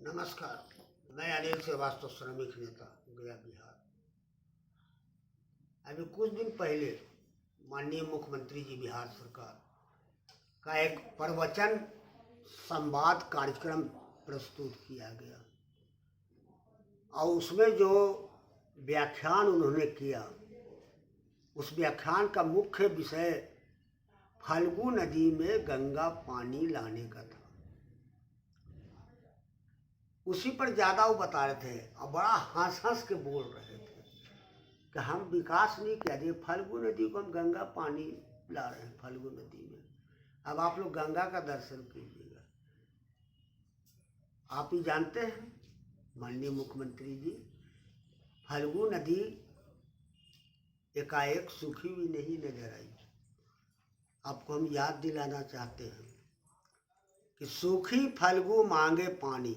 नमस्कार। मैं अनिल श्रीवास्तव, श्रमिक नेता, गया बिहार। अभी कुछ दिन पहले माननीय मुख्यमंत्री जी बिहार सरकार का एक प्रवचन संवाद कार्यक्रम प्रस्तुत किया गया और उसमें जो व्याख्यान उन्होंने किया, उस व्याख्यान का मुख्य विषय फल्गु नदी में गंगा पानी लाने का था। उसी पर ज़्यादा वो बता रहे थे और बड़ा हंस हंस के बोल रहे थे कि हम विकास नहीं किया, ये फल्गु नदी को हम गंगा पानी ला रहे हैं फल्गु नदी में। अब आप लोग गंगा का दर्शन कीजिएगा। आप ही जानते हैं माननीय मुख्यमंत्री जी, फल्गु नदी एकाएक सूखी हुई नहीं नजर आई। आपको हम याद दिलाना चाहते हैं कि सूखी फल्गु मांगे पानी,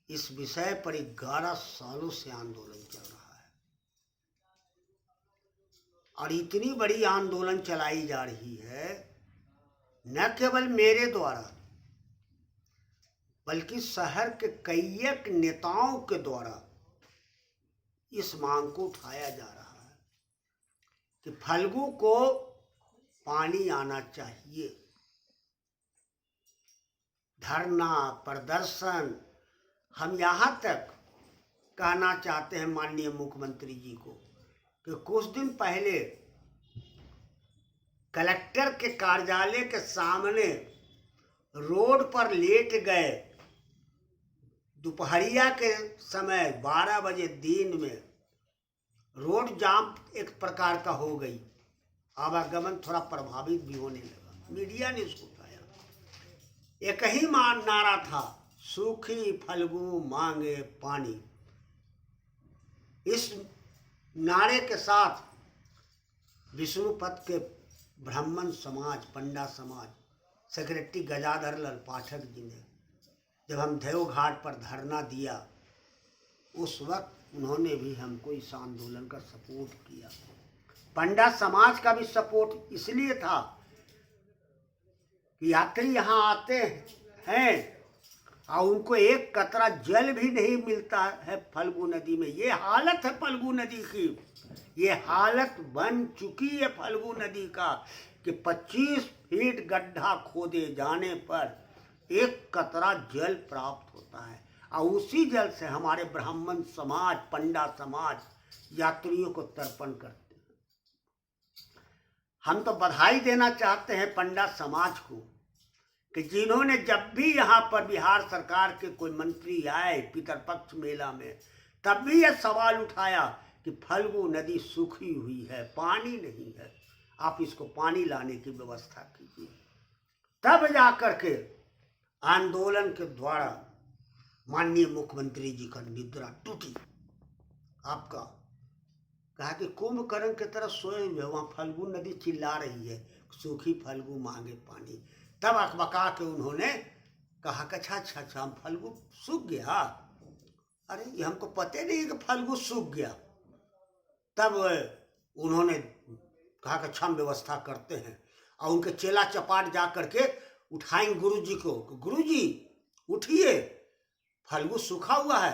इस विषय पर 11 सालों से आंदोलन चल रहा है और इतनी बड़ी आंदोलन चलाई जा रही है न केवल मेरे द्वारा बल्कि शहर के कई एक नेताओं के द्वारा इस मांग को उठाया जा रहा है कि फल्गु को पानी आना चाहिए। धरना प्रदर्शन, हम यहाँ तक कहना चाहते हैं माननीय मुख्यमंत्री जी को कि कुछ दिन पहले कलेक्टर के कार्यालय के सामने रोड पर लेट गए, दोपहरिया के समय 12 बजे दिन में रोड जाम एक प्रकार का हो गई, आवागमन थोड़ा प्रभावित भी होने लगा। मीडिया ने उसको उठाया। एक ही नारा था, सूखी फल्गु मांगे पानी। इस नारे के साथ विष्णुपथ के ब्राह्मण समाज, पंडा समाज, सेक्रेटरी गजाधर लाल पाठक जी ने जब हम देवघाट पर धरना दिया, उस वक्त उन्होंने भी हमको इस आंदोलन का सपोर्ट किया। पंडा समाज का भी सपोर्ट इसलिए था कि यात्री यहाँ आते हैं और उनको एक कतरा जल भी नहीं मिलता है फल्गु नदी में। ये हालत है फल्गु नदी की, ये हालत बन चुकी है फल्गु नदी का कि 25 फीट गड्ढा खोदे जाने पर एक कतरा जल प्राप्त होता है और उसी जल से हमारे ब्राह्मण समाज, पंडा समाज यात्रियों को तर्पण करते हैं। हम तो बधाई देना चाहते हैं पंडा समाज को कि जिन्होंने जब भी यहाँ पर बिहार सरकार के कोई मंत्री आए पितरपक्ष मेला में, तब भी यह सवाल उठाया कि फल्गु नदी सूखी हुई है, पानी नहीं है, आप इसको पानी लाने की व्यवस्था कीजिए। तब जाकर के आंदोलन के द्वारा माननीय मुख्यमंत्री जी का निद्रा टूटी। आपका कहा कि कुंभकर्ण की तरह सोए हुए वहाँ फल्गु नदी चिल्ला रही है, सूखी फल्गु मांगे पानी। तब अकबका के उन्होंने कहा कि अच्छा हम फल्गु सूख गया, अरे ये हमको पता नहीं कि फल्गु सूख गया। तब उन्होंने कहा कि अच्छा हम व्यवस्था करते हैं और उनके चेला चपाट जा करके उठाएंगे गुरुजी को, गुरुजी उठिए, फल्गु सूखा हुआ है,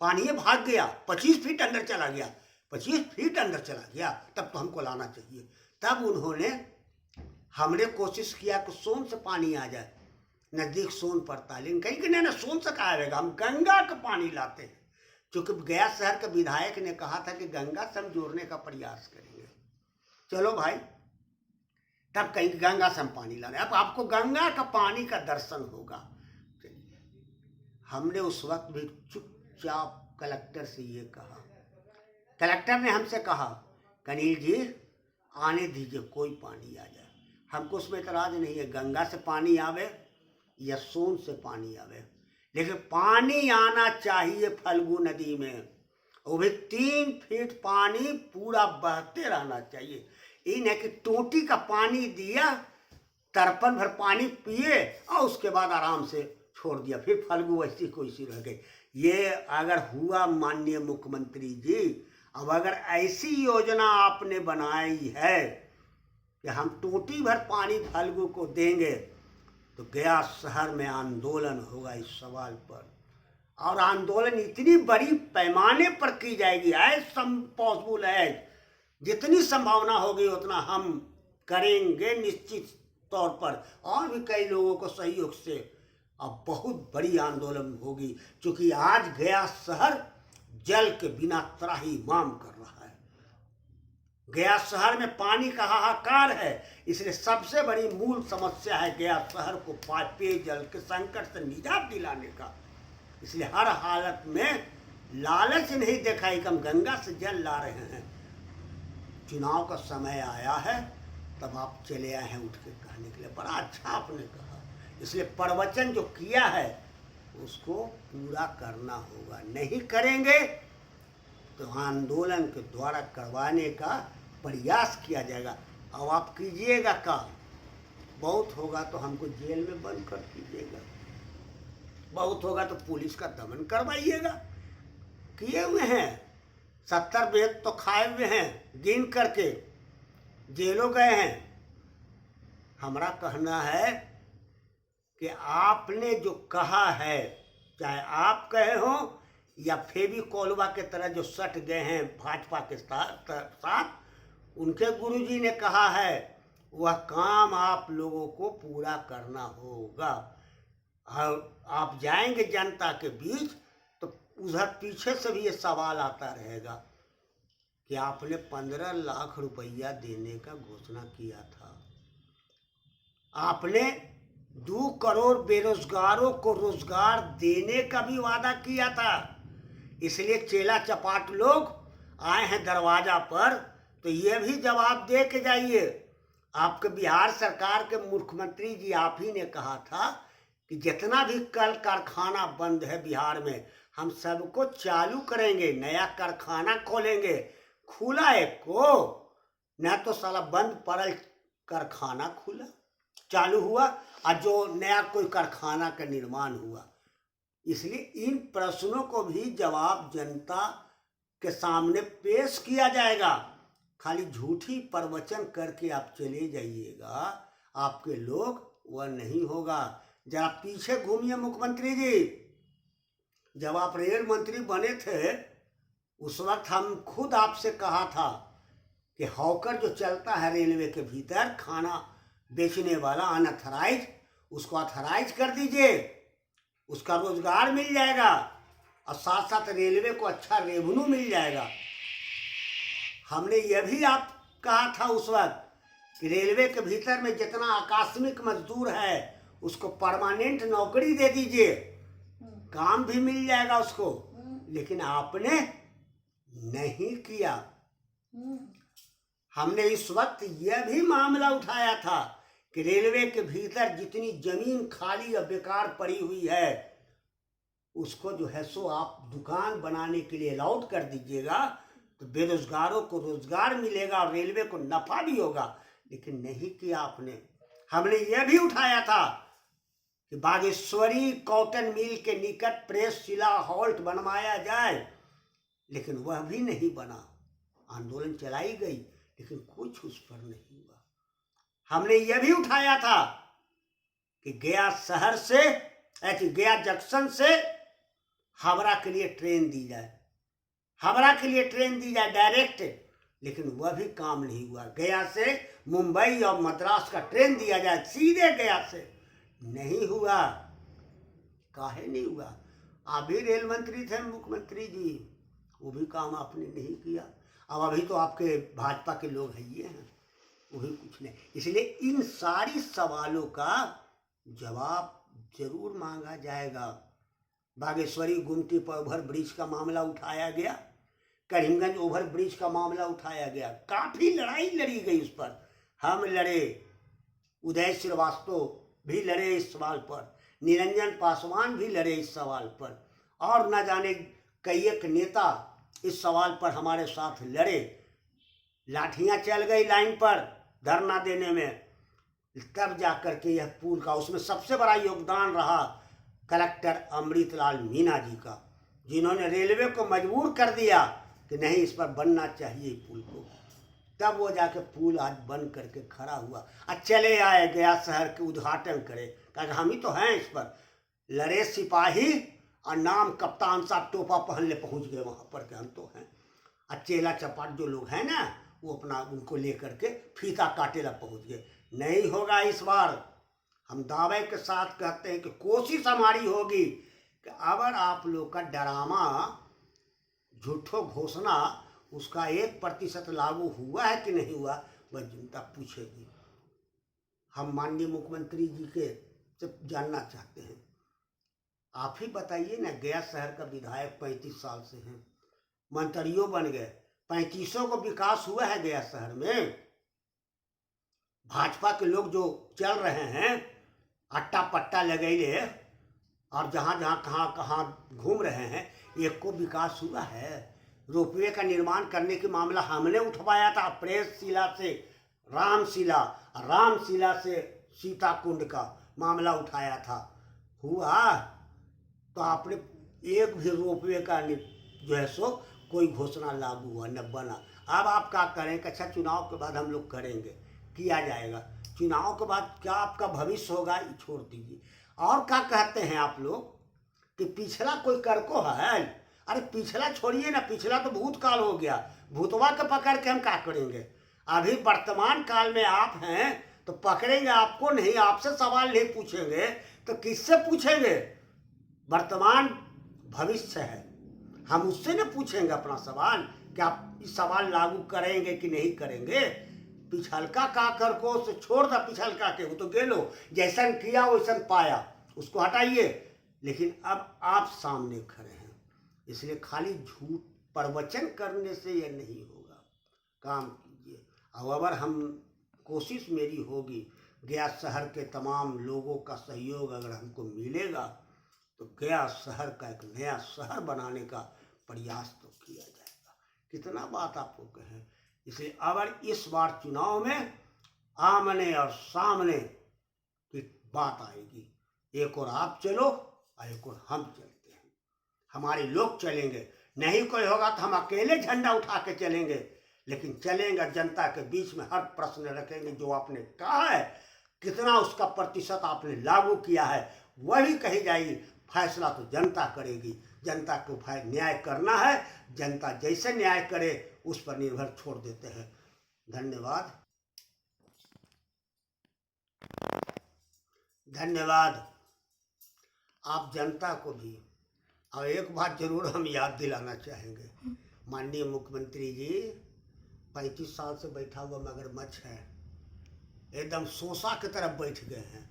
पानी भाग गया, 25 फीट अंदर चला गया, 25 फीट अंदर चला गया, तब तो हमको लाना चाहिए। तब उन्होंने, हमने कोशिश किया कि सोन से पानी आ जाए, नज़दीक सोन पड़ता है, लेकिन कहीं नहीं, सोन से कहा आएगा, हम गंगा का पानी लाते हैं। क्योंकि गया शहर के विधायक ने कहा था कि गंगा से हम जोड़ने का प्रयास करेंगे। चलो भाई, तब कहीं गंगा से हम पानी लाने, अब आपको गंगा का पानी का दर्शन होगा। हमने उस वक्त भी चुपचाप कलेक्टर से ये कहा, कलेक्टर ने हमसे कहा अनिल जी आने दीजिए, कोई पानी आ जाए, हमको उसमें इतराज नहीं है, गंगा से पानी आवे या सोन से पानी आवे, लेकिन पानी आना चाहिए फल्गु नदी में। वो भी 3 फीट पानी पूरा बहते रहना चाहिए। इन है कि टोटी का पानी दिया, तर्पण भर पानी पिए और उसके बाद आराम से छोड़ दिया, फिर फल्गु वैसी कोई रह गई। ये अगर हुआ माननीय मुख्यमंत्री जी, अब अगर ऐसी योजना आपने बनाई है कि हम टोटी भर पानी फल्गु को देंगे, तो गया शहर में आंदोलन होगा इस सवाल पर, और आंदोलन इतनी बड़ी पैमाने पर की जाएगी, एज पॉसिबल है, जितनी संभावना होगी उतना हम करेंगे निश्चित तौर पर, और भी कई लोगों को सहयोग से। अब बहुत बड़ी आंदोलन होगी, क्योंकि आज गया शहर जल के बिना त्राहिमाम कर रहा है। गया शहर में पानी का हाहाकार है, इसलिए सबसे बड़ी मूल समस्या है गया शहर को पेयजल के संकट से निजात दिलाने का। इसलिए हर हालत में लालच नहीं दिखाई कि हम गंगा से जल ला रहे हैं। चुनाव का समय आया है, तब आप चले आए हैं उठ के कहने के लिए, बड़ा अच्छा आपने कहा। इसलिए प्रवचन जो किया है उसको पूरा करना होगा, नहीं करेंगे तो आंदोलन के द्वारा करवाने का प्रयास किया जाएगा। अब आप कीजिएगा काम, बहुत होगा तो हमको जेल में बंद कर दीजिएगा, बहुत होगा तो पुलिस का दमन करवाइएगा। किए हुए हैं, 70 बेद तो खाए हुए हैं, गिन करके जेलों गए हैं। हमारा कहना है कि आपने जो कहा है, चाहे आप कहे हो या फेविकोलवा के तरह जो सट गए हैं भाजपा के साथ, उनके गुरुजी ने कहा है, वह काम आप लोगों को पूरा करना होगा। आप जाएंगे जनता के बीच तो उधर पीछे से भी ये सवाल आता रहेगा कि आपने 15 लाख रुपया देने का घोषणा किया था, आपने 2 करोड़ बेरोजगारों को रोजगार देने का भी वादा किया था। इसलिए चेला चपाट लोग आए हैं दरवाजा पर, तो ये भी जवाब दे के जाइए। आपके बिहार सरकार के मुख्यमंत्री जी आप ही ने कहा था कि जितना भी कल कारखाना बंद है बिहार में, हम सबको चालू करेंगे, नया कारखाना खोलेंगे। खुला एक को, न तो साला बंद पड़ल कारखाना खुला चालू हुआ, और जो नया कोई कारखाना का निर्माण हुआ। इसलिए इन प्रश्नों को भी जवाब जनता के सामने पेश किया जाएगा। खाली झूठी प्रवचन करके आप चले जाइएगा, आपके लोग, वह नहीं होगा। जरा पीछे घूमिए मुख्यमंत्री जी, जब आप रेल मंत्री बने थे उस वक्त हम खुद आपसे कहा था कि हॉकर जो चलता है रेलवे के भीतर, खाना बेचने वाला अनअथराइज, उसको अथराइज कर दीजिए, उसका रोजगार मिल जाएगा और साथ साथ रेलवे को अच्छा रेवेन्यू मिल जाएगा। हमने यह भी आप कहा था उस वक्त कि रेलवे के भीतर में जितना आकस्मिक मजदूर है उसको परमानेंट नौकरी दे दीजिए, काम भी मिल जाएगा उसको। लेकिन आपने नहीं किया। हमने इस वक्त यह भी मामला उठाया था कि रेलवे के भीतर जितनी जमीन खाली और बेकार पड़ी हुई है उसको जो है सो आप दुकान बनाने के लिए अलाउड कर दीजिएगा, तो बेरोजगारों को रोजगार मिलेगा और रेलवे को नफा भी होगा। लेकिन नहीं किया आपने। हमने यह भी उठाया था कि बागेश्वरी कॉटन मिल के निकट प्रेस शिला हॉल्ट बनवाया जाए, लेकिन वह भी नहीं बना। आंदोलन चलाई गई लेकिन कुछ उस पर नहीं हुआ। हमने यह भी उठाया था कि गया शहर से, गया जंक्शन से हावड़ा के लिए ट्रेन दी जाए, हावड़ा के लिए ट्रेन दी जाए डायरेक्ट, लेकिन वह भी काम नहीं हुआ। गया से मुंबई और मद्रास का ट्रेन दिया जाए सीधे गया से, नहीं हुआ। काहे नहीं हुआ? आप भी रेल मंत्री थे मुख्यमंत्री जी, वो भी काम आपने नहीं किया। अब अभी तो आपके भाजपा के लोग हैं ये हैं, वो भी कुछ नहीं। इसलिए इन सारी सवालों का जवाब जरूर मांगा जाएगा। बागेश्वरी गुमटी पर ओवर ब्रिज का मामला उठाया गया, करीमगंज ओवर ब्रिज का मामला उठाया गया, काफी लड़ाई लड़ी गई उस पर। हम लड़े, उदय श्रीवास्तव भी लड़े इस सवाल पर, निरंजन पासवान भी लड़े इस सवाल पर, और न जाने कई एक नेता इस सवाल पर हमारे साथ लड़े। लाठियां चल गई लाइन पर धरना देने में, तब जाकर के यह पुल का, उसमें सबसे बड़ा योगदान रहा कलेक्टर अमृतलाल मीना जी का, जिन्होंने रेलवे को मजबूर कर दिया कि नहीं इस पर बनना चाहिए पुल को। तब वो जाके पुल आज बन करके खड़ा हुआ और चले आए गया शहर के उद्घाटन करे। ताकि हम ही तो हैं इस पर। लड़े सिपाही और नाम कप्तान साहब टोपा पहन ले पहुंच गए वहां पर कि हम तो हैं। और चेला चपाट जो लोग हैं ना वो अपना उनको लेकर के फीता काटे ला पहुंच गए। नहीं होगा इस बार। हम दावे के साथ कहते हैं कि कोशिश हमारी होगी कि अगर आप लोग का ड्रामा झूठो घोषणा उसका 1% लागू हुआ है कि नहीं हुआ वह जनता पूछेगी। हम माननीय मुख्यमंत्री जी के से जानना चाहते हैं। आप ही बताइए ना, गया शहर का विधायक 35 साल से हैं, मंत्रियों बन गए, 35 को विकास हुआ है गया शहर में? भाजपा के लोग जो चल रहे हैं अट्टा पट्टा लगैले और जहाँ जहाँ कहाँ कहाँ घूम रहे हैं, एक को विकास हुआ है? रोपवे का निर्माण करने के मामला हमने उठवाया था, प्रेस शिला से रामशिला, रामशिला से सीता कुंड का मामला उठाया था, हुआ? तो आपने एक भी रोपवे का जो है सो कोई घोषणा लागू हुआ न बना। अब आप क्या करें? अच्छा चुनाव के बाद हम लोग करेंगे, किया जाएगा। चुनाव के बाद क्या आपका भविष्य होगा ये छोड़ दीजिए। और क्या कहते हैं आप लोग कि पिछला कोई कर को है? अरे पिछला छोड़िए ना, पिछला तो भूतकाल हो गया, भूतवा के पकड़ के हम क्या करेंगे? अभी वर्तमान काल में आप हैं तो पकड़ेंगे आपको नहीं, आपसे सवाल नहीं पूछेंगे तो किससे पूछेंगे? वर्तमान भविष्य है, हम उससे न पूछेंगे अपना सवाल कि आप इस सवाल लागू करेंगे कि नहीं करेंगे। पिछलका का कर को से छोड़ दा, पिछलका के वो तो गेलो, जैसन किया वैसन पाया, उसको हटाइए। लेकिन अब आप सामने खड़े हैं, इसलिए खाली झूठ प्रवचन करने से यह नहीं होगा, काम कीजिए। और अगर हम कोशिश मेरी होगी, गया शहर के तमाम लोगों का सहयोग अगर हमको मिलेगा तो गया शहर का एक नया शहर बनाने का प्रयास तो किया जाएगा। कितना बात आपको कहें। इसलिए अगर इस बार चुनाव में आमने और सामने की बात आएगी, एक और आप चलो और एक और हम चलते हैं, हमारे लोग चलेंगे। नहीं कोई होगा तो हम अकेले झंडा उठा के चलेंगे, लेकिन चलेंगे जनता के बीच में, हर प्रश्न रखेंगे। जो आपने कहा है कितना उसका प्रतिशत आपने लागू किया है वही कही जाएगी, फैसला तो जनता करेगी। जनता को न्याय करना है, जनता जैसे न्याय करे उस पर निर्भर छोड़ देते हैं। धन्यवाद, धन्यवाद आप जनता को भी। और एक बात जरूर हम याद दिलाना चाहेंगे, माननीय मुख्यमंत्री जी 35 साल से बैठा हुआ मगरमच्छ है, एकदम सोसा की तरफ बैठ गए हैं।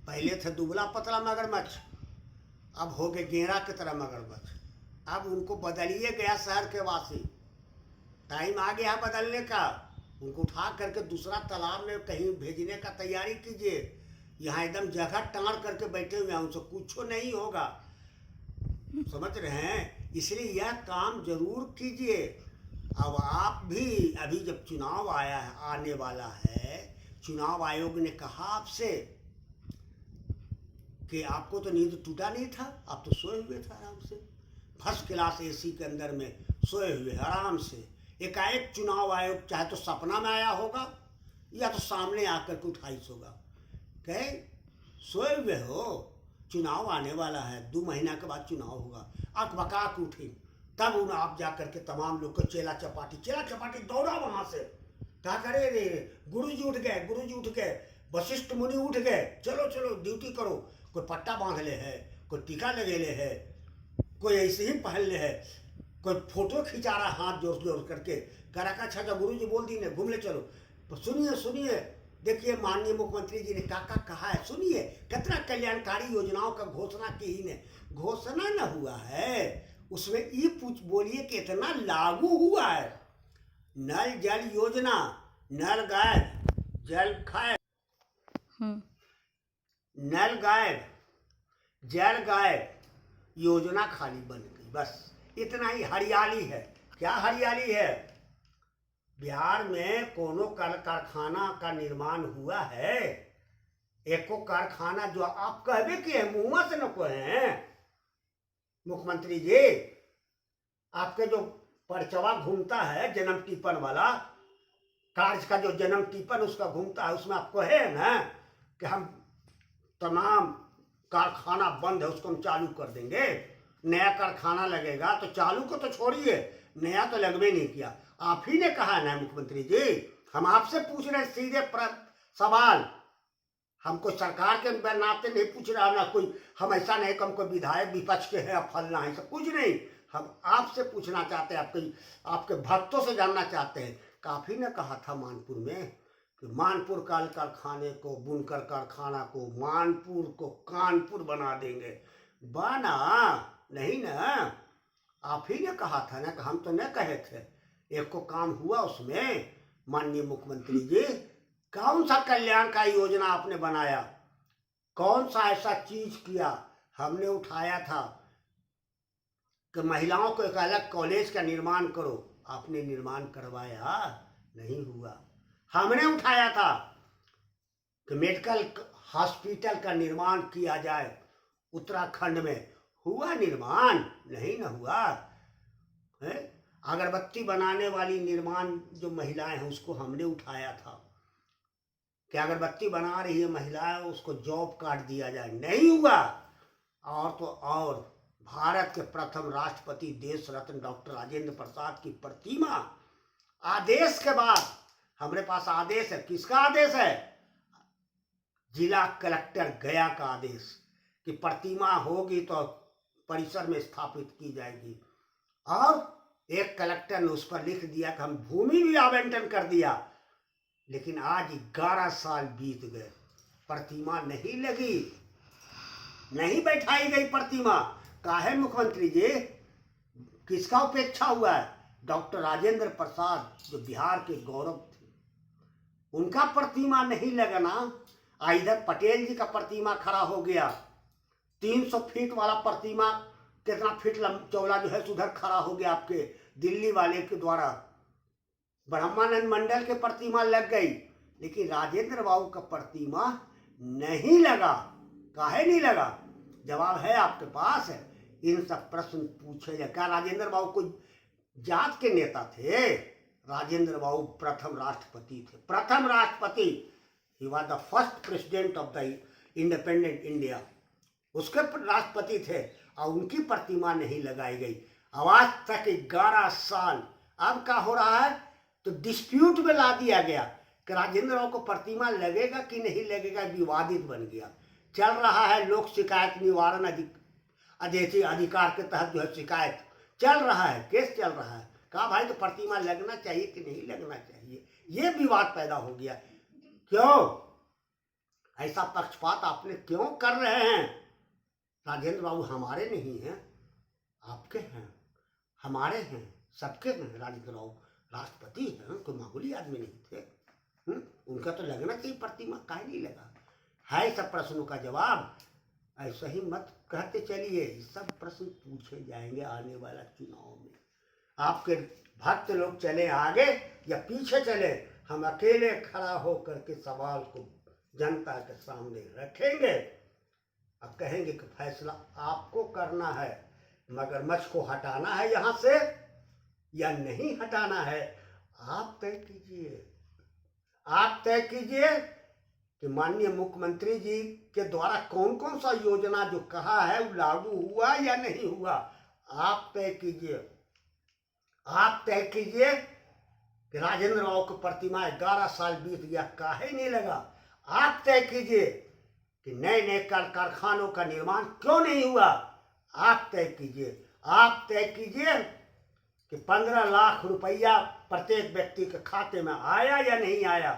पहले थे दुबला पतला मगरमच्छ, अब हो गए गेरा की तरह मगरमच्छ। अब उनको बदलिए गया शहर के वासी, टाइम आ गया बदलने का। उनको उठा करके दूसरा तालाब में कहीं भेजने का तैयारी कीजिए। यहाँ एकदम जगह टाड़ करके बैठे हुए हैं, उनसे कुछ नहीं होगा, समझ रहे हैं? इसलिए यह काम जरूर कीजिए। अब आप भी, अभी जब चुनाव आया है, आने वाला है, चुनाव आयोग ने कहा आपसे कि आपको तो नींद टूटा नहीं था, आप तो सोए हुए थे आराम से, फर्स्ट क्लास एसी के अंदर में सोए हुए आराम से। एकाएक चुनाव आयोग चाहे तो सपना में आया होगा या तो सामने आकर के उठाइस होगा, कहे सोए हुए हो, चुनाव आने वाला है, 2 महीना के बाद चुनाव होगा, अकबका के उठी। तब उन आप जा करके तमाम लोग को चेला चपाटी दौड़ा वहां से, क्या करे रे, गुरु जी उठ गए, गुरु जी उठ गए, वशिष्ठ मुनि उठ गए, चलो चलो ड्यूटी करो। कोई पट्टा बांध ले है, कोई टीका लगे ले है, कोई ऐसे ही पहन ले है, कोई फोटो खिंचा रहा हाथ जोड़ जोड़ करके, कह रहा अच्छा अच्छा गुरु जी बोल दी ने, घूम ले चलो। तो सुनिए सुनिए, देखिए माननीय मुख्यमंत्री जी ने क्या कहा है, सुनिए कितना कल्याणकारी योजनाओं का घोषणा की ही ने। घोषणा न हुआ है उसमें ये पूछ बोलिए कि इतना लागू हुआ है। नल जल योजना, नल गायब जल खाए, नल गायब जल गायब योजना खाली बन गई, बस इतना ही। हरियाली है, क्या हरियाली है? बिहार में कोनो कारखाना का निर्माण हुआ है? एको कारखाना जो आप कहबे किए मुंह से न कहे मुख्यमंत्री जी, आपके जो परचवा घूमता है जन्म टिप्पण वाला, कार्य का जो जन्म टिप्पण उसका घूमता है, उसमें आप कहे ना कि हम तमाम कारखाना बंद है उसको हम चालू कर देंगे। नया कारखाना लगेगा तो चालू को तो छोड़िए, नया तो लगवे नहीं किया। आप ही ने कहा ना मुख्यमंत्री जी, हम आपसे पूछ रहे सीधे सवाल, हमको सरकार के नाते नहीं पूछ रहा ना कोई, हम ऐसा नहीं कि हम कोई विधायक विपक्ष के हैं या फलना है, सब कुछ नहीं। हम आपसे पूछना चाहते हैं, आपके भक्तों से जानना चाहते हैं। काफी ने कहा था मानपुर में कि मानपुर काल कारखाने को, बुनकर कारखाना को, मानपुर को कानपुर बना देंगे। बना नहीं ना, आप ही ने कहा था ना कि हम तो नहीं कहे थे। एक को काम हुआ उसमें। माननीय मुख्यमंत्री जी, कौन सा कल्याणकारी योजना आपने बनाया, कौन सा ऐसा चीज किया हमने उठाया था कि महिलाओं को एक अलग कॉलेज का निर्माण करो, आपने निर्माण करवाया? नहीं हुआ। हमने उठाया था कि मेडिकल हॉस्पिटल का निर्माण किया जाए उत्तराखंड में, हुआ निर्माण? नहीं ना हुआ है। अगरबत्ती बनाने वाली निर्माण जो महिलाएं हैं उसको हमने उठाया था कि अगरबत्ती बना रही है महिलाएं, उसको जॉब कार्ड दिया जाए, नहीं हुआ। और तो और भारत के प्रथम राष्ट्रपति देश रत्न डॉक्टर राजेंद्र प्रसाद की प्रतिमा, आदेश के बाद, हमारे पास आदेश है, किसका आदेश है? जिला कलेक्टर गया का आदेश कि प्रतिमा होगी तो परिसर में स्थापित की जाएगी। और एक कलेक्टर ने उस पर लिख दिया कि हम भूमि भी आवंटन कर दिया, लेकिन आज 11 साल बीत गए, प्रतिमा नहीं लगी, नहीं बैठाई गई प्रतिमा। काहे मुख्यमंत्री जी, किसका उपेक्षा हुआ है? डॉक्टर राजेंद्र प्रसाद जो बिहार के गौरव थे, उनका प्रतिमा नहीं लगना। इधर पटेल जी का प्रतिमा खड़ा हो गया, 300 फीट वाला प्रतिमा, कितना फीट चौड़ा जो है उधर खड़ा हो गया आपके दिल्ली वाले के द्वारा। ब्रह्मानंद मंडल के प्रतिमा लग गई, लेकिन राजेंद्र बाबू का प्रतिमा नहीं लगा। काहे नहीं लगा? जवाब है आपके पास है। इन सब प्रश्न पूछे जाए। क्या राजेंद्र बाबू कोई जात के नेता थे? राजेंद्र बाबू प्रथम राष्ट्रपति थे, प्रथम राष्ट्रपति। He was the first president of the independent India, उसके राष्ट्रपति थे, और उनकी प्रतिमा नहीं लगाई गई। आज तक 11 साल। अब क्या हो रहा है, तो डिस्प्यूट में ला दिया गया कि राजेंद्र बाबू को प्रतिमा लगेगा कि नहीं लगेगा, विवादित बन गया। चल रहा है लोक शिकायत निवारण अधिकार के तहत जो है शिकायत चल रहा है, केस चल रहा है। कहा भाई तो प्रतिमा लगना चाहिए कि नहीं लगना चाहिए, ये विवाद पैदा हो गया। क्यों ऐसा पक्षपात आपने क्यों कर रहे हैं? राजेंद्र बाबू हमारे नहीं हैं, आपके हैं, हमारे हैं, सबके हैं। राजेंद्र बाबू राष्ट्रपति हैं, कोई मामूली आदमी नहीं थे। उनका तो लगना चाहिए प्रतिमा, काहे नहीं लगा? है सब प्रश्नों का जवाब। ऐसा ही मत कहते चलिए, सब प्रश्न पूछे जाएंगे आने वाला चुनाव में। आपके भक्त लोग चले आगे या पीछे चले, हम अकेले खड़ा होकर के सवाल को जनता के सामने रखेंगे और कहेंगे कि फैसला आपको करना है, मगरमच्छ को हटाना है यहाँ से या नहीं हटाना है, आप तय कीजिए। आप तय कीजिए कि माननीय मुख्यमंत्री जी के द्वारा कौन कौन सा योजना जो कहा है वो लागू हुआ या नहीं हुआ, आप तय कीजिए। आप तय कीजिए कि राजेंद्र बाबू की प्रतिमा 11 साल बीत गया, काहे नहीं लगा। आप तय कीजिए कि नए नए कारखानों का निर्माण क्यों नहीं हुआ, आप तय कीजिए। आप तय कीजिए कि 15 लाख रुपया प्रत्येक व्यक्ति के खाते में आया या नहीं आया,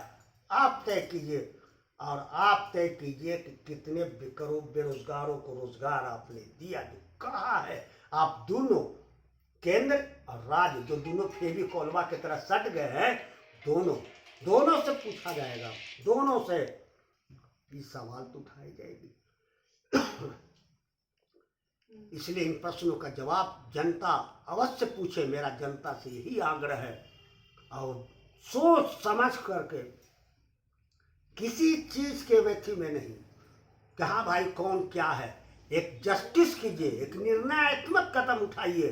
आप तय कीजिए। और आप तय कीजिए कि कितने करोड़ बेरोजगारों को रोजगार आपने दिया, जो कहा है। आप दोनों, केंद्र और राज्य, जो दोनों फेविकोलवा की तरह सट गए हैं, दोनों से पूछा जाएगा, दोनों से ये सवाल तो उठाई जाएगी। इसलिए इन प्रश्नों का जवाब जनता अवश्य पूछे, मेरा जनता से यही आग्रह है। और सोच समझ करके, किसी चीज के व्यक्ति में नहीं कि हाँ भाई कौन क्या है, एक जस्टिस कीजिए, एक निर्णयात्मक कदम उठाइए।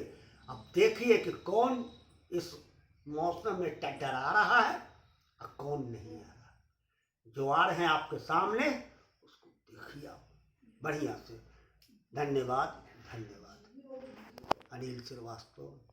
अब देखिए कि कौन इस मौसम में टकरा रहा है और कौन नहीं आ रहा। जो आ रहे हैं आपके सामने उसको देखिए आप। बढ़िया से। धन्यवाद। अनिल श्रीवास्तव।